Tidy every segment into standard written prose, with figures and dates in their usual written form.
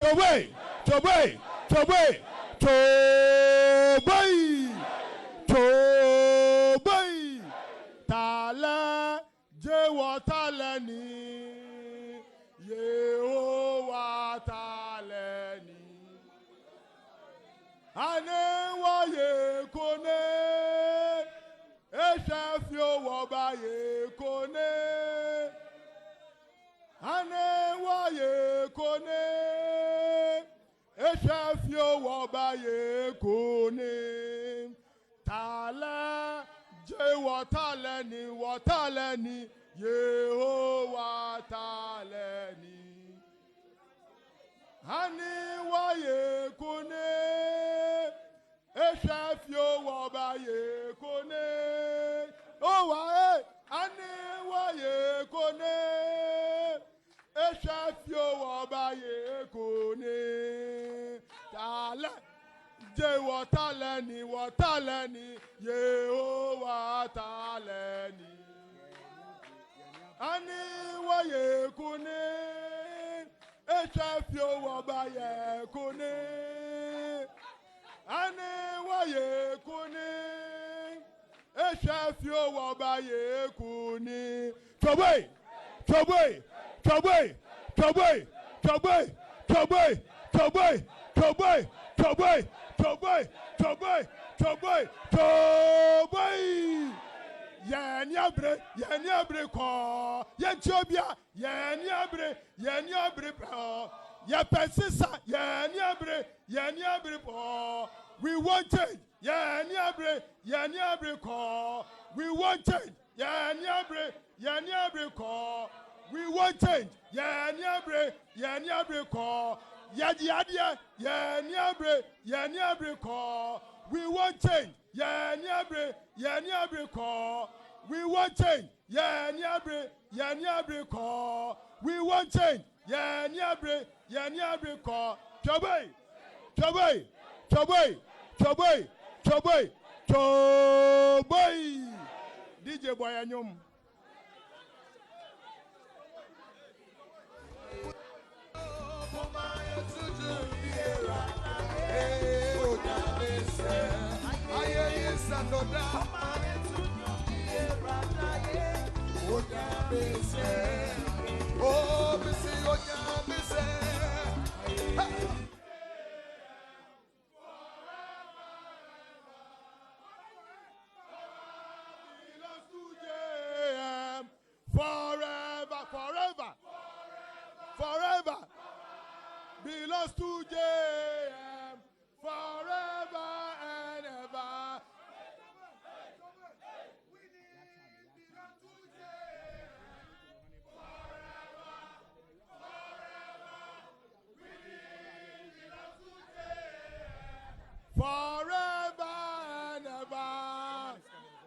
Tobe, Tobe, Tobe, Tobe, Tobe, Tala, Jewa Talani, Yehowa Talani, Anewa Yekone, Eshafio Waba Yekone, Anewa Yekone, Eshafio Waba Yekone, Tala, Jewa Talani, Yehowa Talani. Anewa Yekone, Eshafio Waba Yekone, oh wa Anewa Yekone, Eshafio Waba Yekone, Tala, Jewa Talani, Yehowa Talani. Anewa Yekone, Eshafio Waba Yekone, Anewa Yekone, Eshafio Waba Yekone. Tobe, Tobe, Tobe, Tobe, Tobe, Tobe, Tobe, Tobe, Tobe, Tobe, Tobe, Tobe, Tobe. Yaniabre ko, Yanchobia, Yaniabre ko, Yapesisa, Yaniabre ko. We want change, Yaniabre ko. We want change, Yaniabre ko. We want change, Yaniabre ko. Yadia, Yaniabre ko. We want change, Yaniabre ko. We want change, Yaniabre ko. We want change, Yaniabre ko. Tobe, Tobe, Tobe, Tobe, Tobe, Tobe. DJ Boyanyum. Forever belongs to JM, forever and ever. Forever and ever.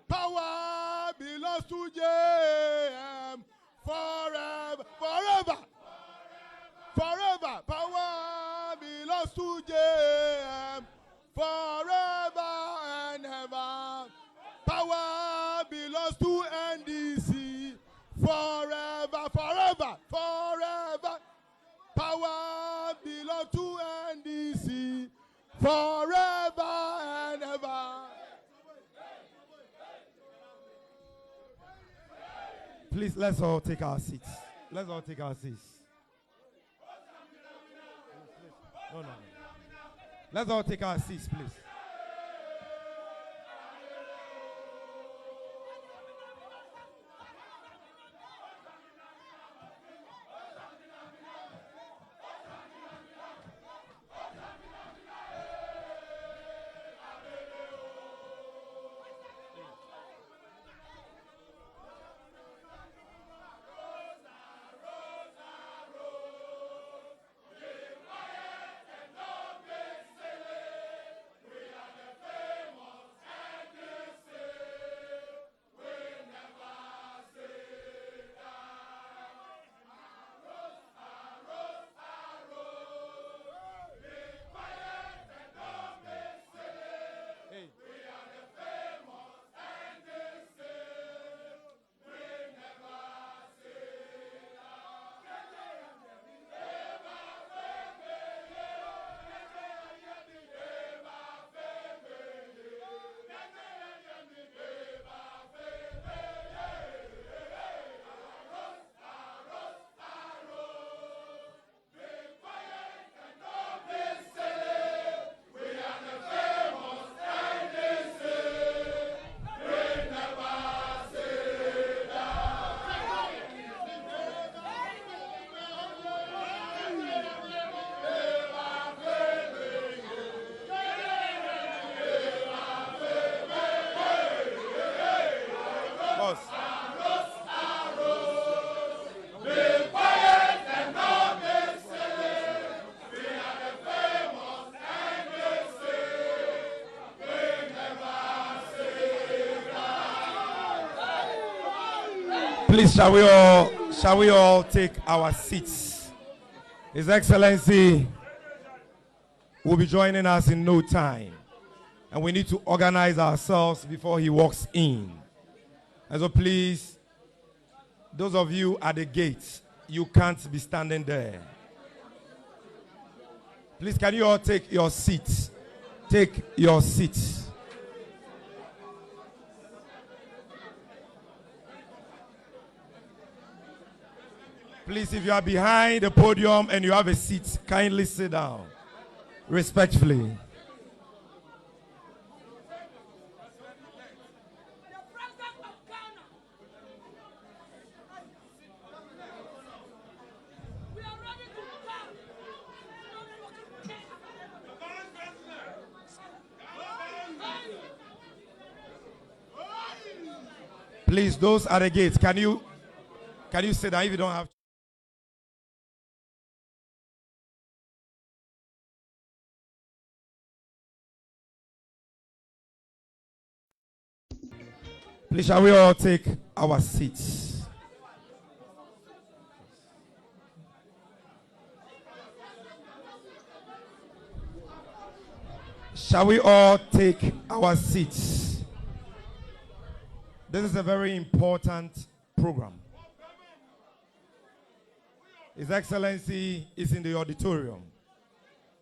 Power belongs to JM, forever, forever. Forever, power belongs to JM, forever and ever. Power belongs to NDC, forever, forever, forever. Power belongs to NDC, forever and ever. Please, let's all take our seats. Let's all take our seats. No. Let's all take our seats, please. Please, shall we all take our seats? His Excellency will be joining us in no time. And we need to organize ourselves before he walks in. And so please, those of you at the gate, you can't be standing there. Please, can you all take your seats? Take your seats. Please, if you are behind the podium and you have a seat, kindly sit down. Respectfully. Please, those at the gates, can you sit down if you don't have to? Please, shall we all take our seats? Shall we all take our seats? This is a very important program. His Excellency is in the auditorium.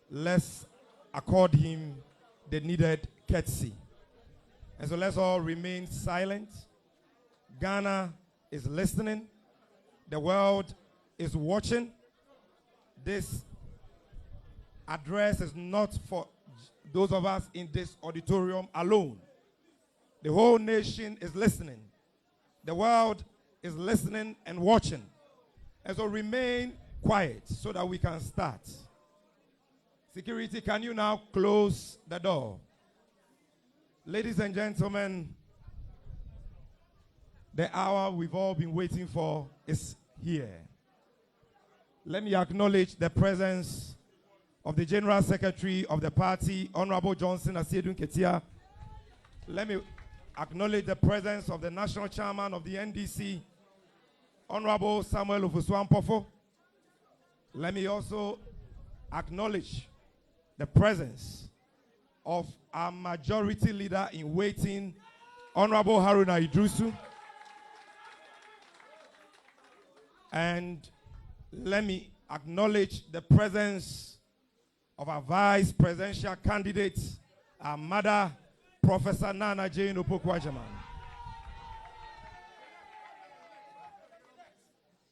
Let's accord him the needed courtesy. And so let's all remain silent. Ghana is listening. The world is watching. This address is not for those of us in this auditorium alone. The whole nation is listening. The world is listening and watching. And so remain quiet so that we can start. Security, can you now close the door? Ladies and gentlemen, the hour we've all been waiting for is here. Let me acknowledge the presence of the General Secretary of the party, Honorable Johnson Asiedun Ketia. Let me acknowledge the presence of the National Chairman of the NDC, Honorable Samuel Ofosu-Ampofo. Let me also acknowledge the presence of our majority leader in waiting, Honorable Haruna Idrusu. And let me acknowledge the presence of our vice presidential candidate, our mother, Professor Nana Jane Opoku-Agyeman.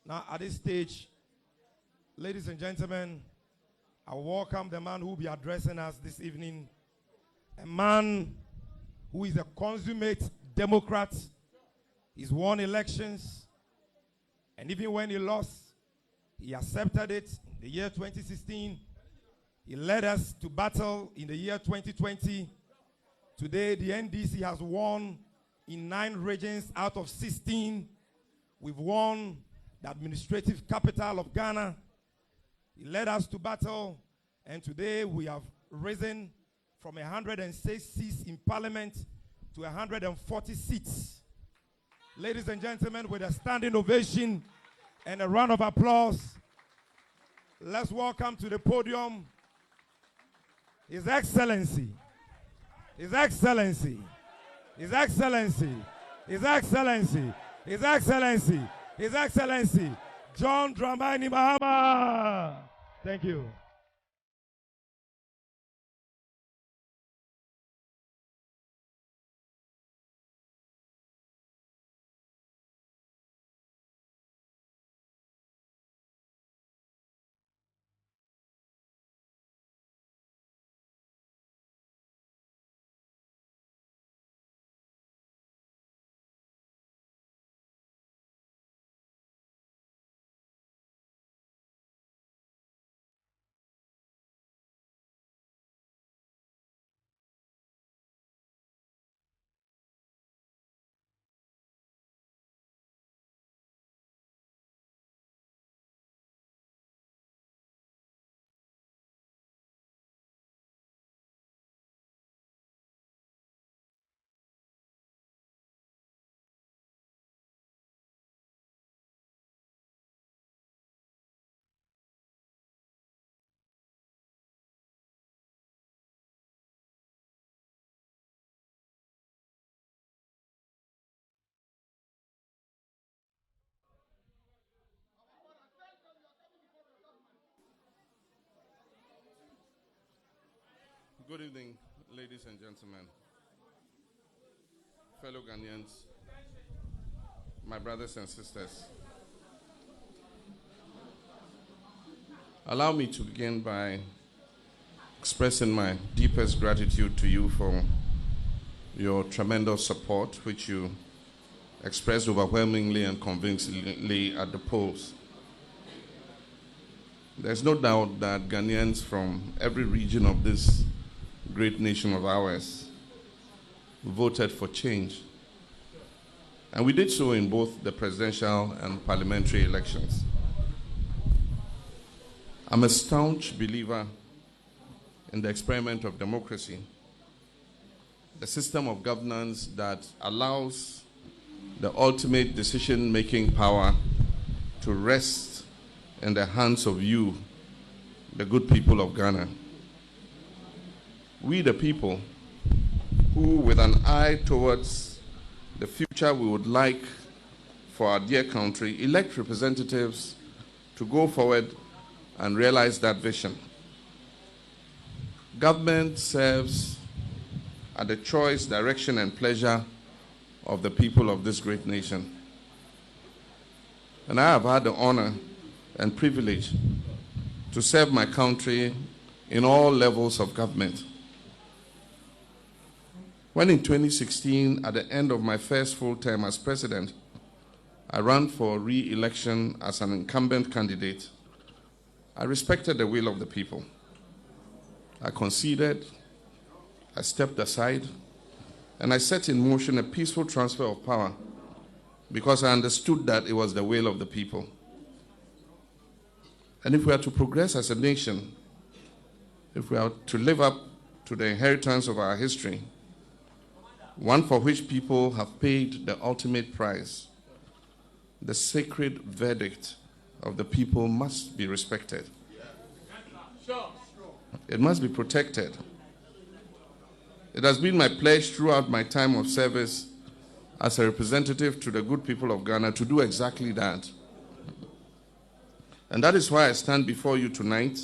Now, at this stage, ladies and gentlemen, I welcome the man who will be addressing us this evening, a man who is a consummate Democrat. He's won elections, and even when he lost, he accepted it in the year 2016. He led us to battle in the year 2020. Today, the NDC has won in 9 regions out of 16. We've won the administrative capital of Ghana. He led us to battle, and today we have risen from 106 seats in parliament to 140 seats. Ladies and gentlemen, with a standing ovation and a round of applause, let's welcome to the podium His Excellency, His Excellency, His Excellency, His Excellency, His Excellency, His Excellency, John Dramani Mahama. Thank you. Good evening, ladies and gentlemen, fellow Ghanaians, my brothers and sisters. Allow me to begin by expressing my deepest gratitude to you for your tremendous support, which you expressed overwhelmingly and convincingly at the polls. There's no doubt that Ghanaians from every region of this great nation of ours voted for change. And we did so in both the presidential and parliamentary elections. I'm a staunch believer in the experiment of democracy, the system of governance that allows the ultimate decision-making power to rest in the hands of you, the good people of Ghana. We, the people, who, with an eye towards the future we would like for our dear country, elect representatives to go forward and realize that vision. Government serves at the choice, direction, and pleasure of the people of this great nation. And I have had the honor and privilege to serve my country in all levels of government. When in 2016, at the end of my first full term as president, I ran for re-election as an incumbent candidate, I respected the will of the people. I conceded, I stepped aside, and I set in motion a peaceful transfer of power because I understood that it was the will of the people. And if we are to progress as a nation, if we are to live up to the inheritance of our history, one for which people have paid the ultimate price, the sacred verdict of the people must be respected. It must be protected. It has been my pledge throughout my time of service as a representative to the good people of Ghana to do exactly that. And that is why I stand before you tonight,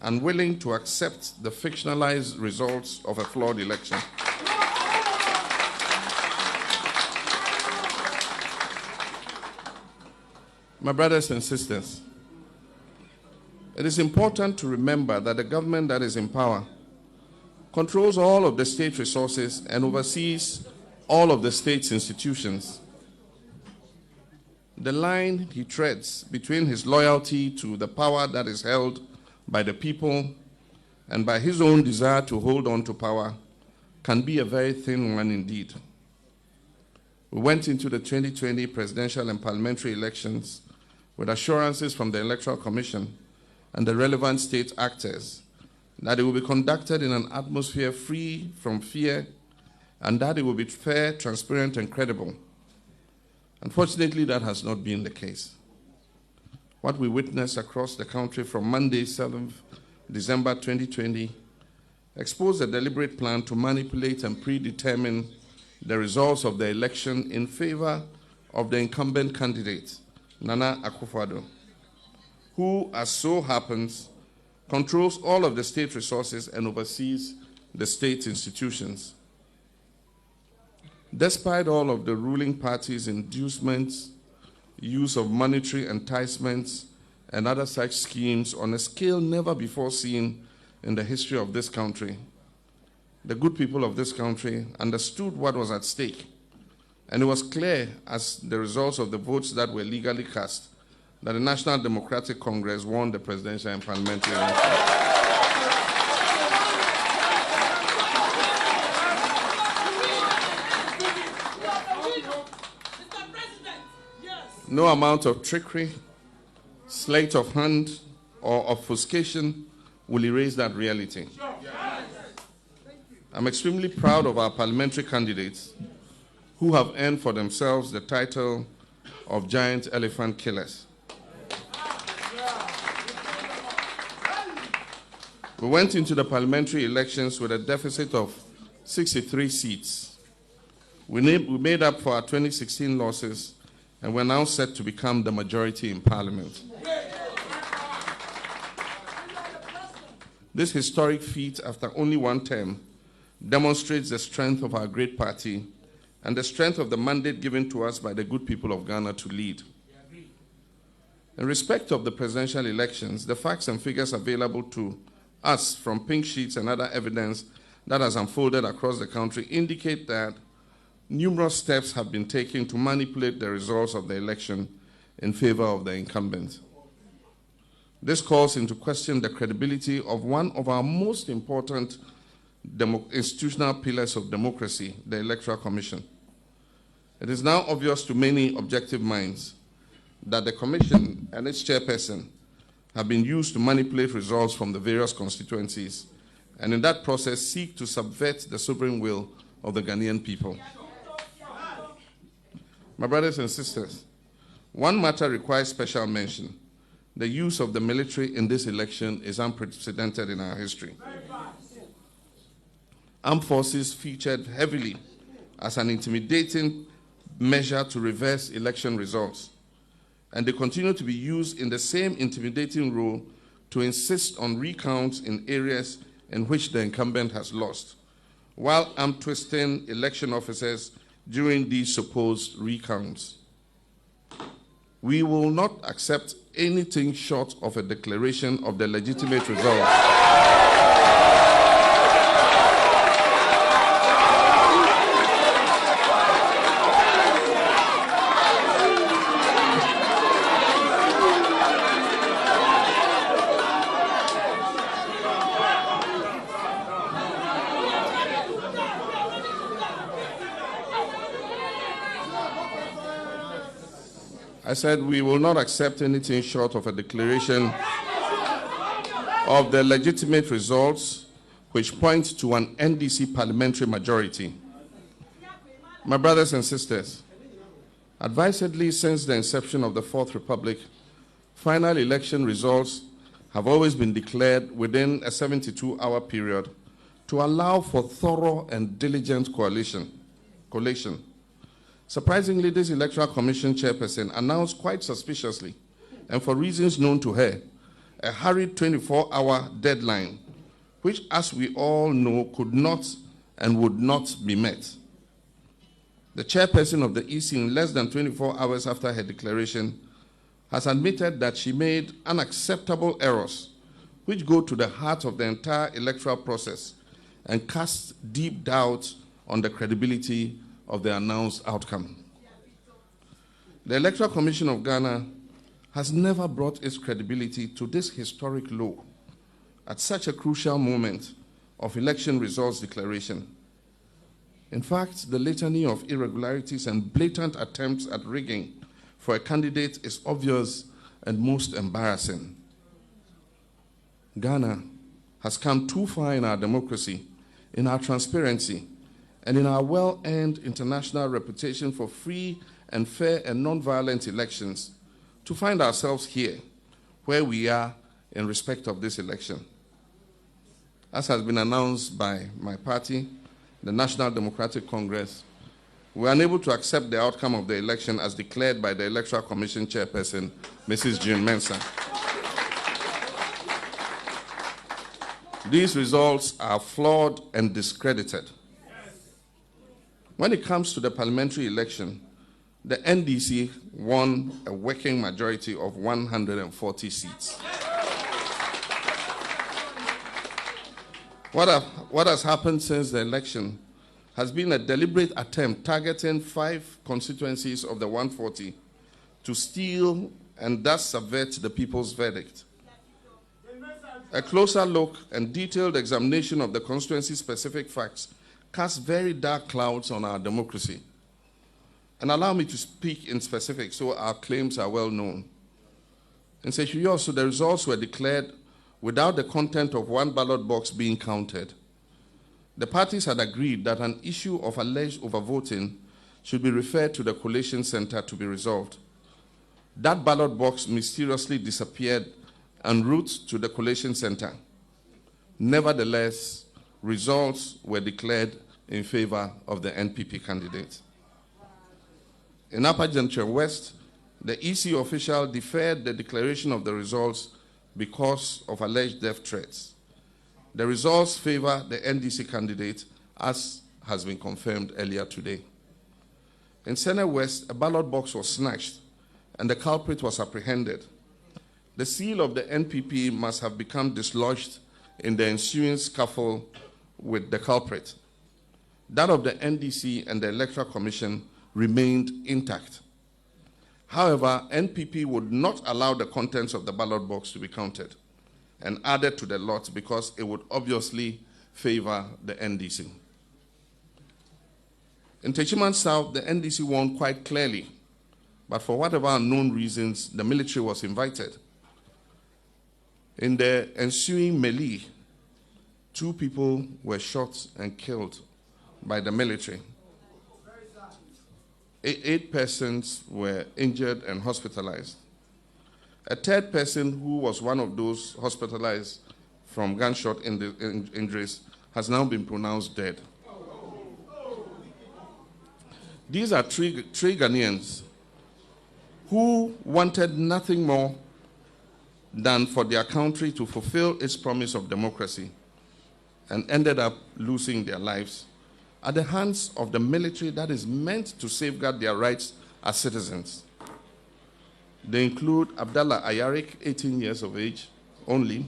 unwilling to accept the fictionalized results of a flawed election. My brothers and sisters, it is important to remember that the government that is in power controls all of the state resources and oversees all of the state's institutions. The line he treads between his loyalty to the power that is held by the people and by his own desire to hold on to power can be a very thin one indeed. We went into the 2020 presidential and parliamentary elections with assurances from the Electoral Commission and the relevant state actors that it will be conducted in an atmosphere free from fear and that it will be fair, transparent, and credible. Unfortunately, that has not been the case. What we witnessed across the country from Monday, 7th December 2020, exposed a deliberate plan to manipulate and predetermine the results of the election in favor of the incumbent candidate, Nana Akufo-Addo, who, as so happens, controls all of the state resources and oversees the state institutions. Despite all of the ruling party's inducements, use of monetary enticements, and other such schemes on a scale never before seen in the history of this country, the good people of this country understood what was at stake. And it was clear, as the results of the votes that were legally cast, that the National Democratic Congress won the presidential and parliamentary elections. No amount of trickery, sleight of hand, or obfuscation will erase that reality. I'm extremely proud of our parliamentary candidates who have earned for themselves the title of giant elephant killers. We went into the parliamentary elections with a deficit of 63 seats. We made up for our 2016 losses, and we're now set to become the majority in Parliament. This historic feat after only one term demonstrates the strength of our great party and the strength of the mandate given to us by the good people of Ghana to lead. In respect of the presidential elections, the facts and figures available to us from pink sheets and other evidence that has unfolded across the country indicate that numerous steps have been taken to manipulate the results of the election in favor of the incumbent. This calls into question the credibility of one of our most important institutional pillars of democracy, the Electoral Commission. It is now obvious to many objective minds that the Commission and its chairperson have been used to manipulate results from the various constituencies and in that process seek to subvert the sovereign will of the Ghanaian people. My brothers and sisters, one matter requires special mention. The use of the military in this election is unprecedented in our history. Armed forces featured heavily as an intimidating measure to reverse election results, and they continue to be used in the same intimidating role to insist on recounts in areas in which the incumbent has lost, while arm-twisting election officers during these supposed recounts. We will not accept anything short of a declaration of the legitimate result. I said we will not accept anything short of a declaration of the legitimate results which point to an NDC parliamentary majority. My brothers and sisters, advisedly since the inception of the Fourth Republic, final election results have always been declared within a 72-hour period to allow for thorough and diligent collation. Surprisingly, this Electoral Commission chairperson announced quite suspiciously, and for reasons known to her, a hurried 24-hour deadline, which, as we all know, could not and would not be met. The chairperson of the EC, in less than 24 hours after her declaration, has admitted that she made unacceptable errors which go to the heart of the entire electoral process and cast deep doubt on the credibility of the announced outcome. The Electoral Commission of Ghana has never brought its credibility to this historic low at such a crucial moment of election results declaration. In fact, the litany of irregularities and blatant attempts at rigging for a candidate is obvious and most embarrassing. Ghana has come too far in our democracy, in our transparency, and in our well-earned international reputation for free and fair and non-violent elections to find ourselves here, where we are in respect of this election. As has been announced by my party, the National Democratic Congress, we are unable to accept the outcome of the election as declared by the Electoral Commission chairperson, Mrs. June Mensah. These results are flawed and discredited. When it comes to the parliamentary election, the NDC won a working majority of 140 seats. What has happened since the election has been a deliberate attempt targeting 5 constituencies of the 140 to steal and thus subvert the people's verdict. A closer look and detailed examination of the constituency-specific facts casts very dark clouds on our democracy. And allow me to speak in specifics so our claims are well known. In Seychelles, the results were declared without the content of one ballot box being counted. The parties had agreed that an issue of alleged overvoting should be referred to the collation center to be resolved. That ballot box mysteriously disappeared en route to the collation center. Nevertheless, results were declared in favor of the NPP candidate. In Upper Gentry West, the EC official deferred the declaration of the results because of alleged death threats. The results favor the NDC candidate, as has been confirmed earlier today. In Senate West, a ballot box was snatched and the culprit was apprehended. The seal of the NPP must have become dislodged in the ensuing scuffle with the culprit. That of the NDC and the Electoral Commission remained intact. However, NPP would not allow the contents of the ballot box to be counted and added to the lot because it would obviously favor the NDC. In Techiman South, the NDC won quite clearly, but for whatever unknown reasons, the military was invited. In the ensuing melee, 2 people were shot and killed by the military. 8 persons were injured and hospitalized. A 3rd person, who was one of those hospitalized from gunshot injuries, has now been pronounced dead. These are three Ghanaians who wanted nothing more than for their country to fulfill its promise of democracy and ended up losing their lives at the hands of the military that is meant to safeguard their rights as citizens. They include Abdallah Ayarik, 18 years of age only,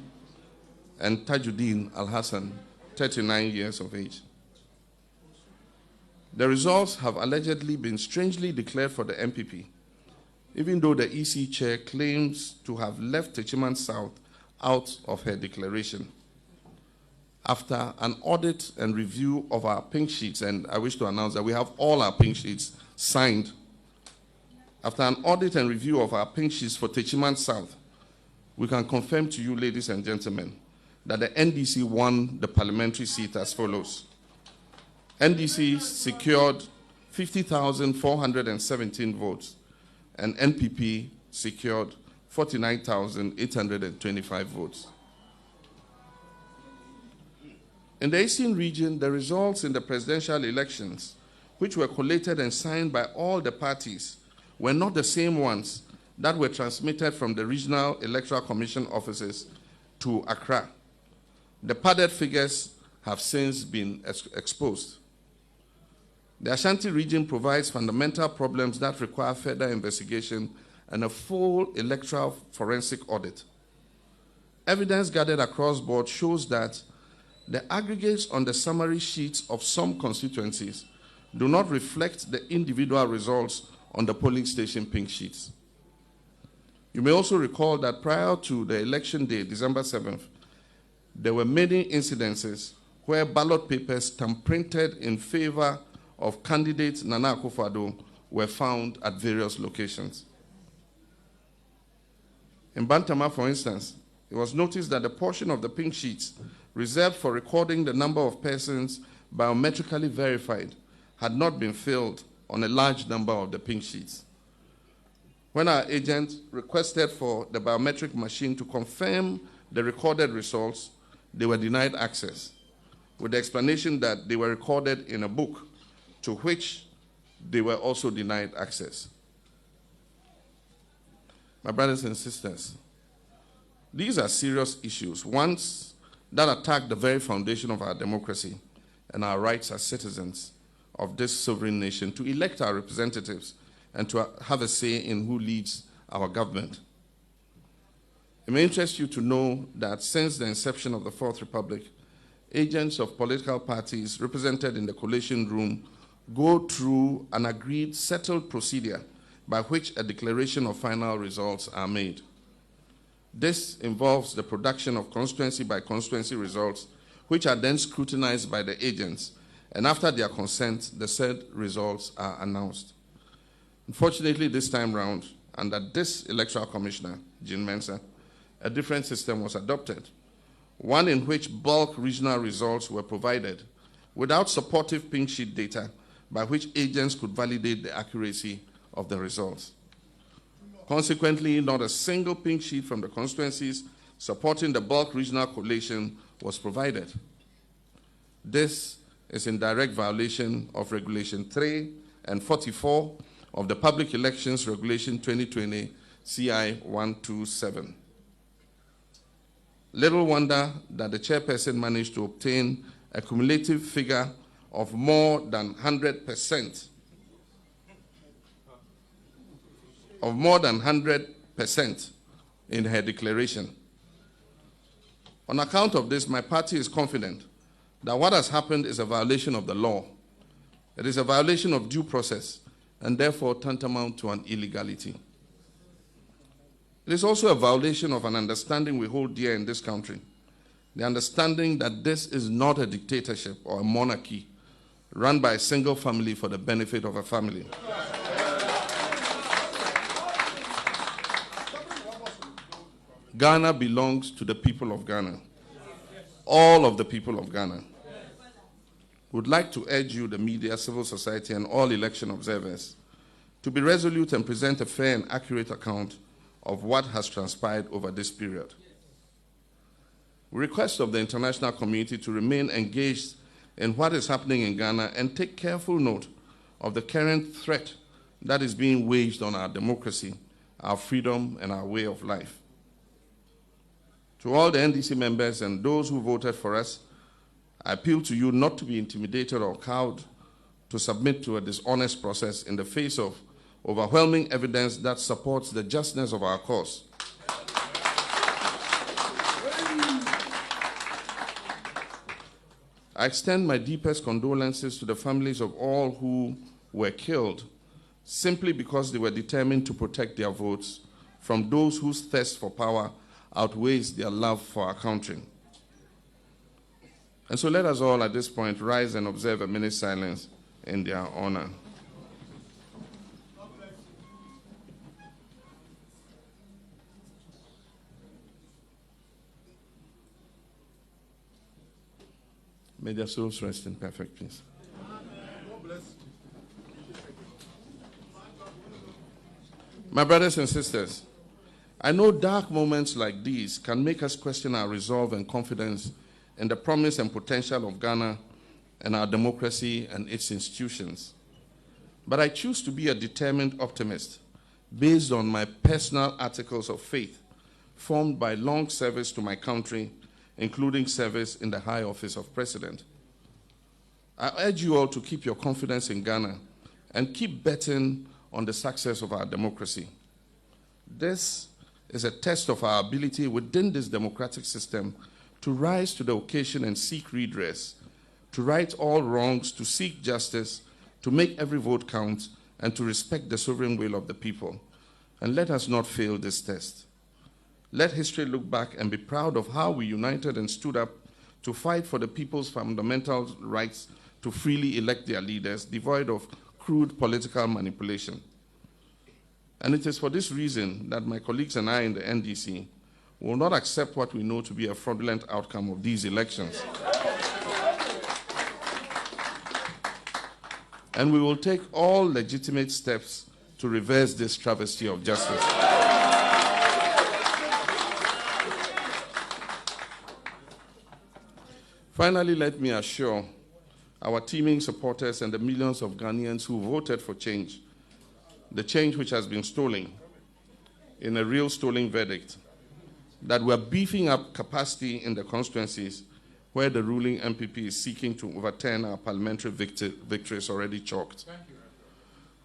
and Tajuddin Al-Hassan, 39 years of age. The results have allegedly been strangely declared for the MPP, even though the EC chair claims to have left Techiman South out of her declaration. After an audit and review of our pink sheets, and I wish to announce that we have all our pink sheets signed. After an audit and review of our pink sheets for Techiman South, we can confirm to you, ladies and gentlemen, that the NDC won the parliamentary seat as follows. NDC secured 50,417 votes, and NPP secured 49,825 votes. In the Eastern region, the results in the presidential elections, which were collated and signed by all the parties, were not the same ones that were transmitted from the regional electoral commission offices to Accra. The padded figures have since been exposed. The Ashanti region provides fundamental problems that require further investigation and a full electoral forensic audit. Evidence gathered across board shows that the aggregates on the summary sheets of some constituencies do not reflect the individual results on the polling station pink sheets. You may also recall that prior to the election day, December 7th, there were many incidences where ballot papers thumbprinted in favor of candidate Nana Akufo-Addo were found at various locations. In Bantama, for instance, it was noticed that the portion of the pink sheets reserved for recording the number of persons biometrically verified had not been filled on a large number of the pink sheets. When our agent requested for the biometric machine to confirm the recorded results, they were denied access, with the explanation that they were recorded in a book to which they were also denied access. My brothers and sisters, these are serious issues, ones that attack the very foundation of our democracy and our rights as citizens of this sovereign nation to elect our representatives and to have a say in who leads our government. It may interest you to know that since the inception of the Fourth Republic, agents of political parties represented in the collation room go through an agreed, settled procedure by which a declaration of final results are made. This involves the production of constituency by constituency results, which are then scrutinized by the agents, and after their consent, the said results are announced. Unfortunately, this time round, under this electoral commissioner, Jean Mensah, a different system was adopted, one in which bulk regional results were provided without supportive pink sheet data by which agents could validate the accuracy of the results. Consequently, not a single pink sheet from the constituencies supporting the bulk regional collation was provided. This is in direct violation of Regulation 3 and 44 of the Public Elections Regulation 2020 CI 127. Little wonder that the chairperson managed to obtain a cumulative figure of more than 100%. Of more than 100% in her declaration. On account of this, my party is confident that what has happened is a violation of the law. It is a violation of due process and therefore tantamount to an illegality. It is also a violation of an understanding we hold dear in this country, the understanding that this is not a dictatorship or a monarchy run by a single family for the benefit of a family. Ghana belongs to the people of Ghana, all of the people of Ghana. Would like to urge you, the media, civil society, and all election observers, to be resolute and present a fair and accurate account of what has transpired over this period. We request of the international community to remain engaged in what is happening in Ghana and take careful note of the current threat that is being waged on our democracy, our freedom, and our way of life. To all the NDC members and those who voted for us, I appeal to you not to be intimidated or cowed to submit to a dishonest process in the face of overwhelming evidence that supports the justness of our cause. I extend my deepest condolences to the families of all who were killed simply because they were determined to protect their votes from those whose thirst for power outweighs their love for our country. And so let us all at this point rise and observe a minute's silence in their honor. May their souls rest in perfect peace. My brothers and sisters, I know dark moments like these can make us question our resolve and confidence in the promise and potential of Ghana and our democracy and its institutions. But I choose to be a determined optimist based on my personal articles of faith formed by long service to my country, including service in the high office of president. I urge you all to keep your confidence in Ghana and keep betting on the success of our democracy. This is a test of our ability within this democratic system to rise to the occasion and seek redress, to right all wrongs, to seek justice, to make every vote count, and to respect the sovereign will of the people. And let us not fail this test. Let history look back and be proud of how we united and stood up to fight for the people's fundamental rights to freely elect their leaders, devoid of crude political manipulation. And it is for this reason that my colleagues and I in the NDC will not accept what we know to be a fraudulent outcome of these elections. And we will take all legitimate steps to reverse this travesty of justice. Finally, let me assure our teeming supporters and the millions of Ghanaians who voted for change, the change which has been stolen in a real stolen verdict, that we're beefing up capacity in the constituencies where the ruling MPP is seeking to overturn our parliamentary victories already chalked.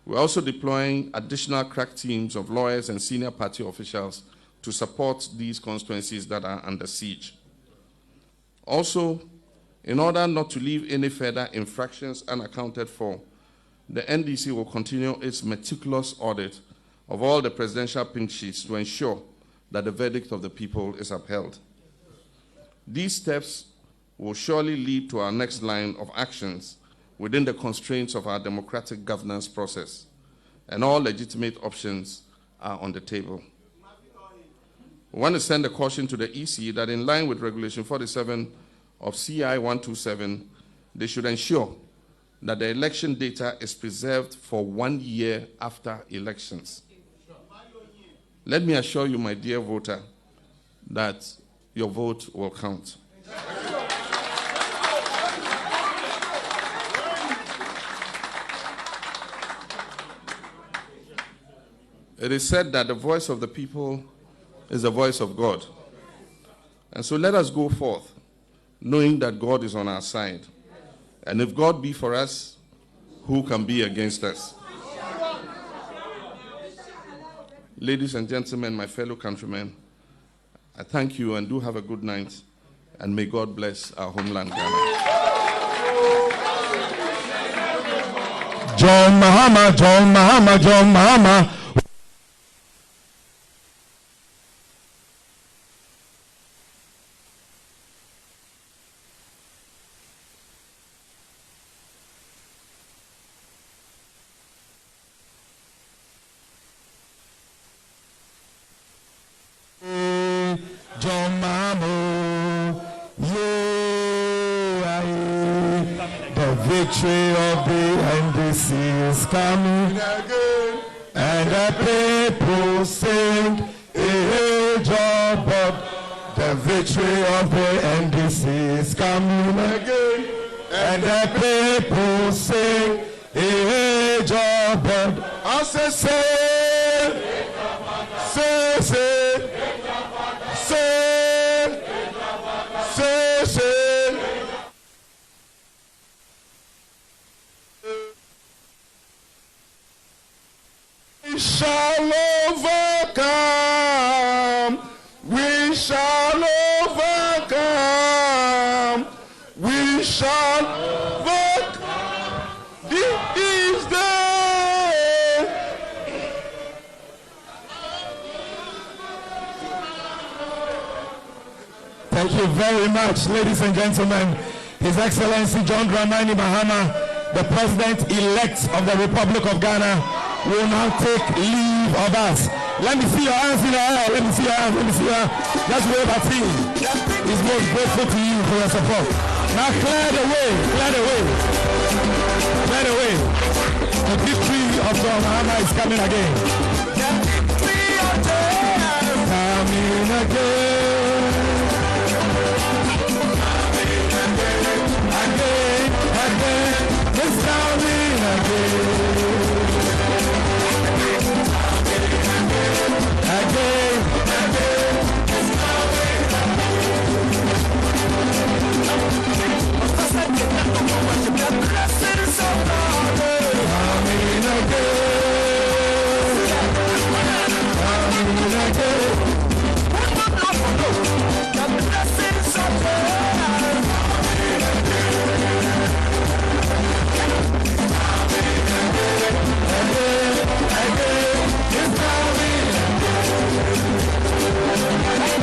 We're also deploying additional crack teams of lawyers and senior party officials to support these constituencies that are under siege. Also, in order not to leave any further infractions unaccounted for, the NDC will continue its meticulous audit of all the presidential pink sheets to ensure that the verdict of the people is upheld. These steps will surely lead to our next line of actions within the constraints of our democratic governance process, and all legitimate options are on the table. We want to send a caution to the EC that in line with Regulation 47 of CI 127, they should ensure that the election data is preserved for 1 year after elections. Let me assure you, my dear voter, that your vote will count. It is said that the voice of the people is the voice of God. And so let us go forth, knowing that God is on our side. And if God be for us, who can be against us? Ladies and gentlemen, my fellow countrymen, I thank you and do have a good night. And may God bless our homeland, Ghana. John Mahama, John Mahama, John Mahama. John Mahama, the victory of the NDC is coming again, and the people sing, hey, John Bob. The victory of the NDC is coming again, and the people sing, hey, John Bob. I say, say, say, say. We shall overcome. We shall overcome. We shall overcome. This day. Thank you very much, ladies and gentlemen. His Excellency John Dramani Mahama, the President-elect of the Republic of Ghana, will now take leave of us. Let me see your hands in the air. Let me see your hands. Let me see your hands. Let's wave at him. He's most grateful to you for your support. Now clear the way. Clear the way. Clear the way. The victory of John Mahama is coming again. Coming again. Again. It's coming again.